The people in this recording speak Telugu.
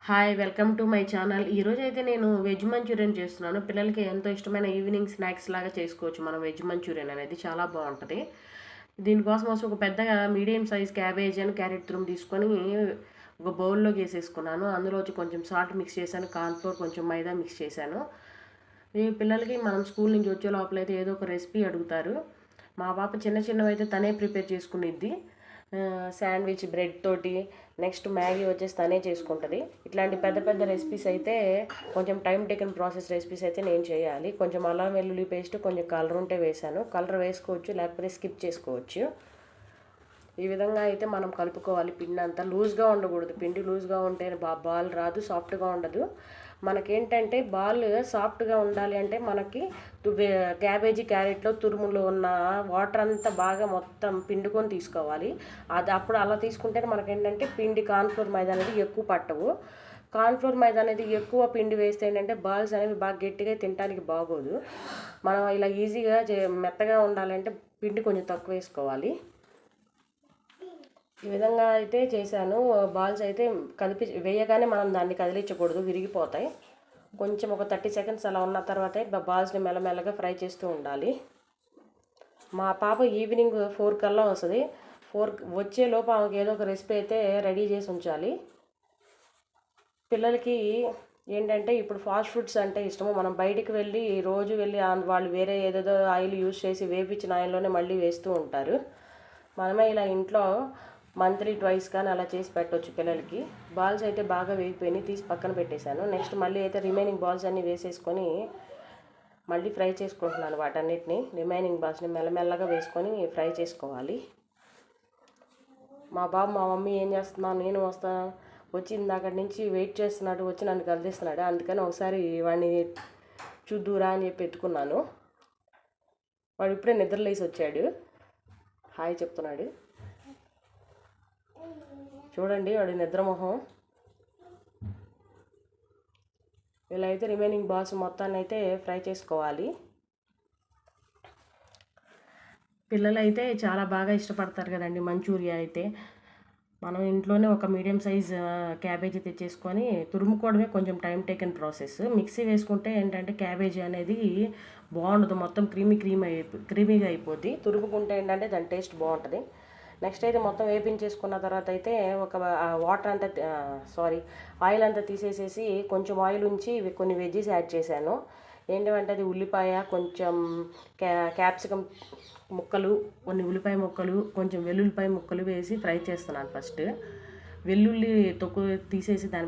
Hi welcome to my channel. ఈరోజు అయితే నేను వెజ్ మంచూరియన్ చేస్తున్నాను. పిల్లలకి ఎంతో ఇష్టమైన ఈవినింగ్ స్నాక్స్ లాగా చేసుకోవచ్చు మనం వెజ్ మంచూరియన్ అనేది చాలా బాగుంటుంది. దీనికోసం ఒక పెద్దగా మీడియం సైజ్ క్యాబేజ్ అని క్యారెట్ తురుము తీసుకొని ఒక బౌల్లోకి వేసేసుకున్నాను. అందులో వచ్చి కొంచెం సాల్ట్ మిక్స్ చేశాను, కార్న్ఫ్లోర్ కొంచెం మైదా మిక్స్ చేశాను. ఈ పిల్లలకి మనం స్కూల్ నుంచి వచ్చే లోపలైతే ఏదో ఒక రెసిపీ అడుగుతారు. మా పాప చిన్న చిన్నవి అయితే తనే ప్రిపేర్ చేసుకునిద్ది. శాండ్విచ్ బ్రెడ్ తోటి, నెక్స్ట్ మ్యాగీ వచ్చేసి తనే చేసుకుంటుంది. ఇట్లాంటి పెద్ద పెద్ద రెసిపీస్ అయితే కొంచెం టైం టేకన్ ప్రాసెస్ రెసిపీస్ అయితే నేను చేయాలి. కొంచెం అల్లం వెల్లుల్లి పేస్ట్, కొంచెం కలర్ ఉంటే వేసాను. కలర్ వేసుకోవచ్చు, లేకపోతే స్కిప్ చేసుకోవచ్చు. ఈ విధంగా అయితే మనం కలుపుకోవాలి. పిండి అంతా లూజ్గా ఉండకూడదు. పిండి లూజ్గా ఉంటే బాల్ రాదు, సాఫ్ట్గా ఉండదు. మనకేంటంటే బాల్ సాఫ్ట్గా ఉండాలి అంటే మనకి క్యాబేజీ క్యారెట్లో తురుములో ఉన్న వాటర్ అంతా బాగా మొత్తం పిండుకొని తీసుకోవాలి. అది అప్పుడు అలా తీసుకుంటే మనకేంటంటే పిండి కార్న్ఫ్లోర్ మైదా అనేది ఎక్కువ పట్టవు. కార్న్ఫ్లోర్ మైదా అనేది ఎక్కువ పిండి వేస్తే ఏంటంటే బాల్స్ అనేవి బాగా గట్టిగా తినడానికి బాగోదు. మనం ఇలా ఈజీగా మెత్తగా ఉండాలంటే పిండి కొంచెం తక్కువ వేసుకోవాలి. ఈ విధంగా అయితే చేశాను. బాల్స్ అయితే వేయగానే మనం దాన్ని కదిలించకూడదు, విరిగిపోతాయి. కొంచెం ఒక 30 సెకండ్స్ అలా ఉన్న తర్వాత బాల్స్ని మెల్లమెల్లగా ఫ్రై చేస్తూ ఉండాలి. మా పాప ఈవినింగ్ 4 కల్లా వస్తుంది. 4 వచ్చే లోపు ఆమెకి ఏదో ఒక రెసిపీ అయితే రెడీ చేసి ఉంచాలి. పిల్లలకి ఏంటంటే ఇప్పుడు ఫాస్ట్ ఫుడ్స్ అంటే ఇష్టము. మనం బయటికి రోజు వెళ్ళి వాళ్ళు వేరే ఏదేదో ఆయిల్ యూజ్ చేసి వేపించిన ఆయిల్లోనే మళ్ళీ వేస్తూ ఉంటారు. మనమే ఇలా ఇంట్లో మంత్లీ ట్వైస్ కానీ అలా చేసి పెట్టవచ్చు పిల్లలకి. బాల్స్ అయితే బాగా వేగిపోయినాయి, తీసి పక్కన పెట్టేశాను. నెక్స్ట్ మళ్ళీ అయితే రిమైనింగ్ బాల్స్ అన్నీ వేసేసుకొని మళ్ళీ ఫ్రై చేసుకుంటున్నాను. వాటన్నిటిని రిమైనింగ్ బాల్స్ని మెల్లమెల్లగా వేసుకొని ఫ్రై చేసుకోవాలి. మా బాబు మా మమ్మీ ఏం చేస్తున్నా, నేను వస్తాను వచ్చి ఇందాక నుంచి వెయిట్ చేస్తున్నాడు, వచ్చి నన్ను కలిదిస్తున్నాడు. అందుకని ఒకసారి వాడిని చూద్దురా అని చెప్పి ఎత్తుకున్నాను. వాడు ఇప్పుడే నిద్రలేసి వచ్చాడు, హాయ్ చెప్తున్నాడు. చూడండి వాడి నిద్రమొహం. ఇలా అయితే రిమైనింగ్ బాల్స్ మొత్తాన్ని అయితే ఫ్రై చేసుకోవాలి. పిల్లలు అయితే చాలా బాగా ఇష్టపడతారు కదండి మంచూరియా అయితే. మనం ఇంట్లోనే ఒక మీడియం సైజ్ క్యాబేజీ తెచ్చేసుకొని తురుముకోవడమే కొంచెం టైం టేకన్ ప్రాసెస్. మిక్సీ వేసుకుంటే ఏంటంటే క్యాబేజీ అనేది బాగుండదు, మొత్తం క్రీమీగా అయిపోద్ది. తురుముకుంటే ఏంటంటే దాని టేస్ట్ బాగుంటుంది. నెక్స్ట్ అయితే మొత్తం వేపించేసుకున్న తర్వాత అయితే ఒక వాటర్ అంతా ఆయిల్ అంతా తీసేసేసి కొంచెం ఆయిల్ ఉంచి కొన్ని వెజ్జీస్ యాడ్ చేశాను. ఏంటంటే అది ఉల్లిపాయ, కొంచెం క్యాప్సికమ్ ముక్కలు, కొన్ని ఉల్లిపాయ ముక్కలు, కొంచెం వెల్లుల్లిపాయ ముక్కలు వేసి ఫ్రై చేస్తున్నాను. ఫస్ట్ వెల్లుల్లి తొక్కు తీసేసి దాని